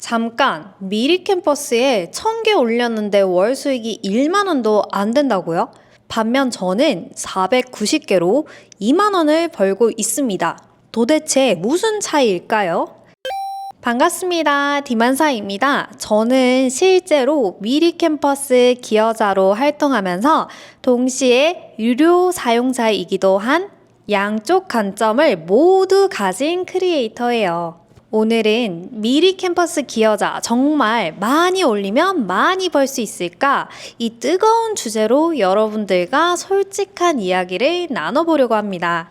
잠깐, 미리 캠퍼스에 1000개 올렸는데 월 수익이 1만 원도 안 된다고요? 반면 저는 490개로 2만 원을 벌고 있습니다. 도대체 무슨 차이일까요? 반갑습니다. 디만사입니다. 저는 실제로 미리 캠퍼스 기여자로 활동하면서 동시에 유료 사용자이기도 한 양쪽 관점을 모두 가진 크리에이터예요. 오늘은 미리 캠퍼스 기여자 정말 많이 올리면 많이 벌 수 있을까? 이 뜨거운 주제로 여러분들과 솔직한 이야기를 나눠보려고 합니다.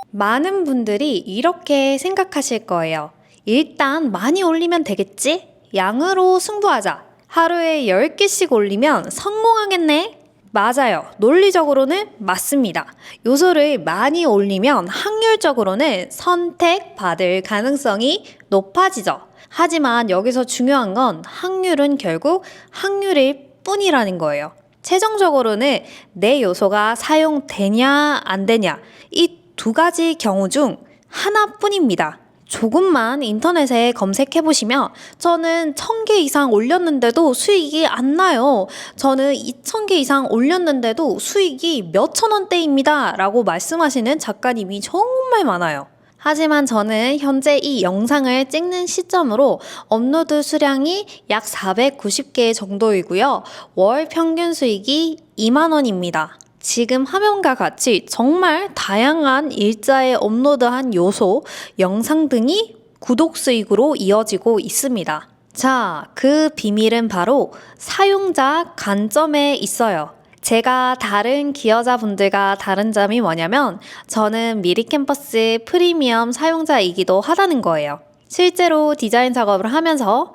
많은 분들이 이렇게 생각하실 거예요. 일단 많이 올리면 되겠지? 양으로 승부하자. 하루에 10개씩 올리면 성공하겠네? 맞아요. 논리적으로는 맞습니다. 요소를 많이 올리면 확률적으로는 선택받을 가능성이 높아지죠. 하지만 여기서 중요한 건 확률은 결국 확률일 뿐이라는 거예요. 최종적으로는 내 요소가 사용되냐 안 되냐 이 두 가지 경우 중 하나뿐입니다. 조금만 인터넷에 검색해보시면 저는 1000개 이상 올렸는데도 수익이 안 나요. 저는 2000개 이상 올렸는데도 수익이 몇천 원대입니다. 라고 말씀하시는 작가님이 정말 많아요. 하지만 저는 현재 이 영상을 찍는 시점으로 업로드 수량이 약 490개 정도이고요. 월 평균 수익이 2만 원입니다. 지금 화면과 같이 정말 다양한 일자에 업로드한 요소, 영상 등이 구독 수익으로 이어지고 있습니다. 자, 그 비밀은 바로 사용자 관점에 있어요. 제가 다른 기여자분들과 다른 점이 뭐냐면 저는 미리 캠퍼스 프리미엄 사용자이기도 하다는 거예요. 실제로 디자인 작업을 하면서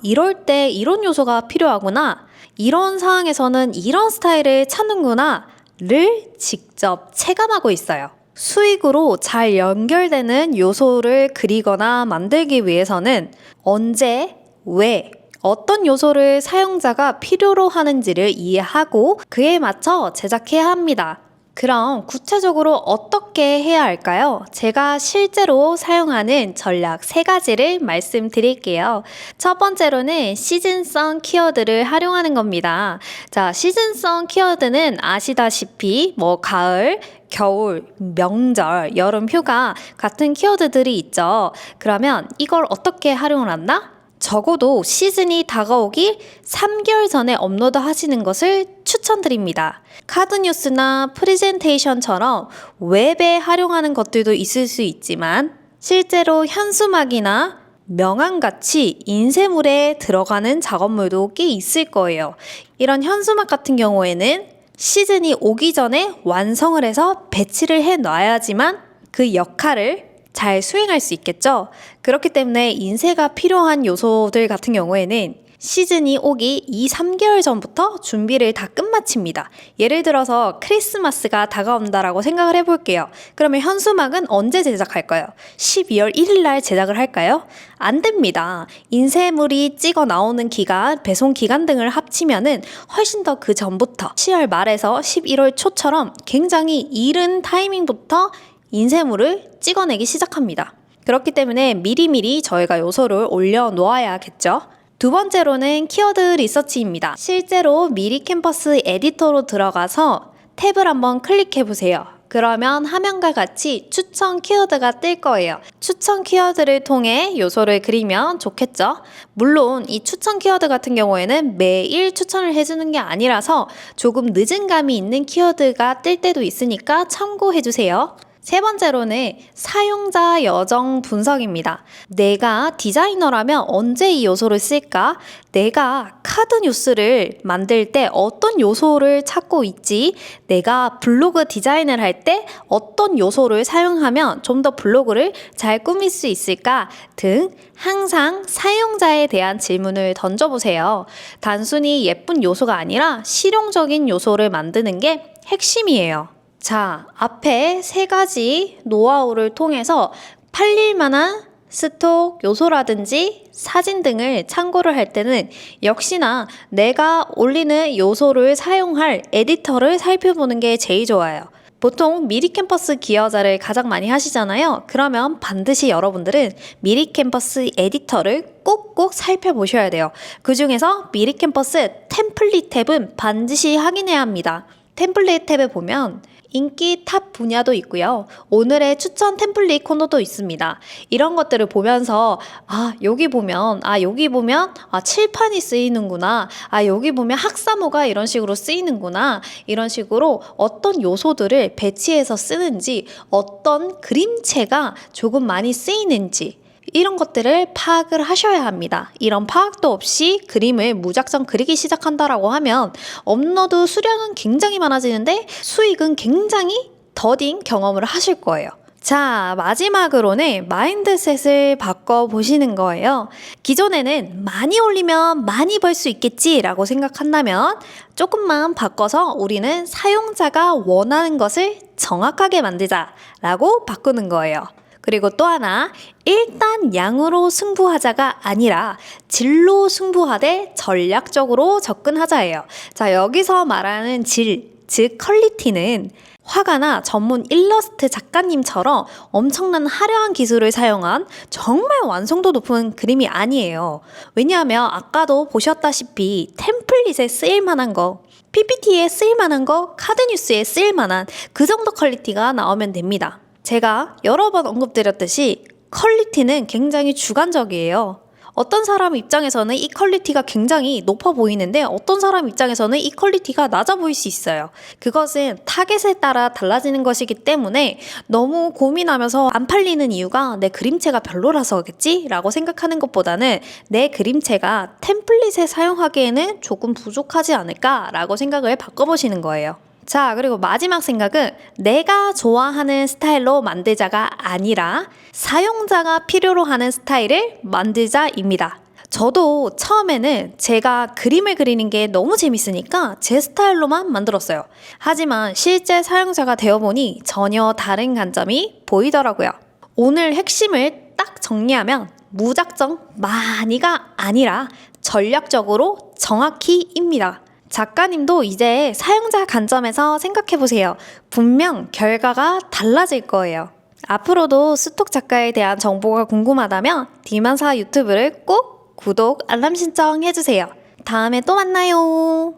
이럴 때 이런 요소가 필요하구나. 이런 상황에서는 이런 스타일을 찾는구나 를 직접 체감하고 있어요. 수익으로 잘 연결되는 요소를 그리거나 만들기 위해서는 언제, 왜, 어떤 요소를 사용자가 필요로 하는지를 이해하고 그에 맞춰 제작해야 합니다. 그럼 구체적으로 어떻게 해야 할까요? 제가 실제로 사용하는 전략 3가지를 말씀드릴게요. 첫 번째로는 시즌성 키워드를 활용하는 겁니다. 자, 시즌성 키워드는 아시다시피 가을, 겨울, 명절, 여름 휴가 같은 키워드들이 있죠. 그러면 이걸 어떻게 활용을 한다? 적어도 시즌이 다가오기 3개월 전에 업로드 하시는 것을 추천드립니다. 카드뉴스나 프레젠테이션처럼 웹에 활용하는 것들도 있을 수 있지만 실제로 현수막이나 명함같이 인쇄물에 들어가는 작업물도 꽤 있을 거예요. 이런 현수막 같은 경우에는 시즌이 오기 전에 완성을 해서 배치를 해 놔야지만 그 역할을 잘 수행할 수 있겠죠. 그렇기 때문에 인쇄가 필요한 요소들 같은 경우에는 시즌이 오기 2-3개월 전부터 준비를 다 끝마칩니다. 예를 들어서 크리스마스가 다가온다라고 생각을 해볼게요. 그러면 현수막은 언제 제작할까요? 12월 1일 날 제작을 할까요? 안 됩니다. 인쇄물이 찍어 나오는 기간, 배송 기간 등을 합치면은 훨씬 더 그 전부터 10월 말에서 11월 초처럼 굉장히 이른 타이밍부터 인쇄물을 찍어내기 시작합니다. 그렇기 때문에 미리미리 저희가 요소를 올려놓아야겠죠. 두 번째로는 키워드 리서치입니다. 실제로 미리 캠퍼스 에디터로 들어가서 탭을 한번 클릭해보세요. 그러면 화면과 같이 추천 키워드가 뜰 거예요. 추천 키워드를 통해 요소를 그리면 좋겠죠. 물론 이 추천 키워드 같은 경우에는 매일 추천을 해주는 게 아니라서 조금 늦은 감이 있는 키워드가 뜰 때도 있으니까 참고해주세요. 세 번째로는 사용자 여정 분석입니다. 내가 디자이너라면 언제 이 요소를 쓸까? 내가 카드 뉴스를 만들 때 어떤 요소를 찾고 있지? 내가 블로그 디자인을 할 때 어떤 요소를 사용하면 좀 더 블로그를 잘 꾸밀 수 있을까? 등 항상 사용자에 대한 질문을 던져보세요. 단순히 예쁜 요소가 아니라 실용적인 요소를 만드는 게 핵심이에요. 자, 앞에 3가지 노하우를 통해서 팔릴 만한 스톡 요소라든지 사진 등을 참고를 할 때는 역시나 내가 올리는 요소를 사용할 에디터를 살펴보는 게 제일 좋아요. 보통 미리 캠퍼스 기여자를 가장 많이 하시잖아요. 그러면 반드시 여러분들은 미리 캠퍼스 에디터를 꼭꼭 살펴보셔야 돼요. 그 중에서 미리 캠퍼스 템플릿 탭은 반드시 확인해야 합니다. 템플릿 탭에 보면 인기 탑 분야도 있고요. 오늘의 추천 템플릿 코너도 있습니다. 이런 것들을 보면서 여기 보면 칠판이 쓰이는구나. 여기 보면 학사모가 이런 식으로 쓰이는구나. 이런 식으로 어떤 요소들을 배치해서 쓰는지, 어떤 그림체가 조금 많이 쓰이는지 이런 것들을 파악을 하셔야 합니다. 이런 파악도 없이 그림을 무작정 그리기 시작한다라고 하면 업로드 수량은 굉장히 많아지는데 수익은 굉장히 더딘 경험을 하실 거예요. 자, 마지막으로는 마인드셋을 바꿔보시는 거예요. 기존에는 많이 올리면 많이 벌 수 있겠지라고 생각한다면 조금만 바꿔서 우리는 사용자가 원하는 것을 정확하게 만들자라고 바꾸는 거예요. 그리고 또 하나, 일단 양으로 승부하자가 아니라 질로 승부하되 전략적으로 접근하자예요. 자, 여기서 말하는 질, 즉 퀄리티는 화가나 전문 일러스트 작가님처럼 엄청난 화려한 기술을 사용한 정말 완성도 높은 그림이 아니에요. 왜냐하면 아까도 보셨다시피 템플릿에 쓰일만한 거, PPT에 쓰일만한 거, 카드뉴스에 쓰일만한 그 정도 퀄리티가 나오면 됩니다. 제가 여러 번 언급드렸듯이 퀄리티는 굉장히 주관적이에요. 어떤 사람 입장에서는 이 퀄리티가 굉장히 높아 보이는데 어떤 사람 입장에서는 이 퀄리티가 낮아 보일 수 있어요. 그것은 타겟에 따라 달라지는 것이기 때문에 너무 고민하면서 안 팔리는 이유가 내 그림체가 별로라서겠지? 라고 생각하는 것보다는 내 그림체가 템플릿에 사용하기에는 조금 부족하지 않을까? 라고 생각을 바꿔보시는 거예요. 자, 그리고 마지막 생각은 내가 좋아하는 스타일로 만들자가 아니라 사용자가 필요로 하는 스타일을 만들자입니다. 저도 처음에는 제가 그림을 그리는 게 너무 재밌으니까 제 스타일로만 만들었어요. 하지만 실제 사용자가 되어보니 전혀 다른 관점이 보이더라고요. 오늘 핵심을 딱 정리하면 무작정 많이가 아니라 전략적으로 정확히입니다. 작가님도 이제 사용자 관점에서 생각해보세요. 분명 결과가 달라질 거예요. 앞으로도 스톡 작가에 대한 정보가 궁금하다면 디만사 유튜브를 꼭 구독, 알람 신청 해주세요. 다음에 또 만나요.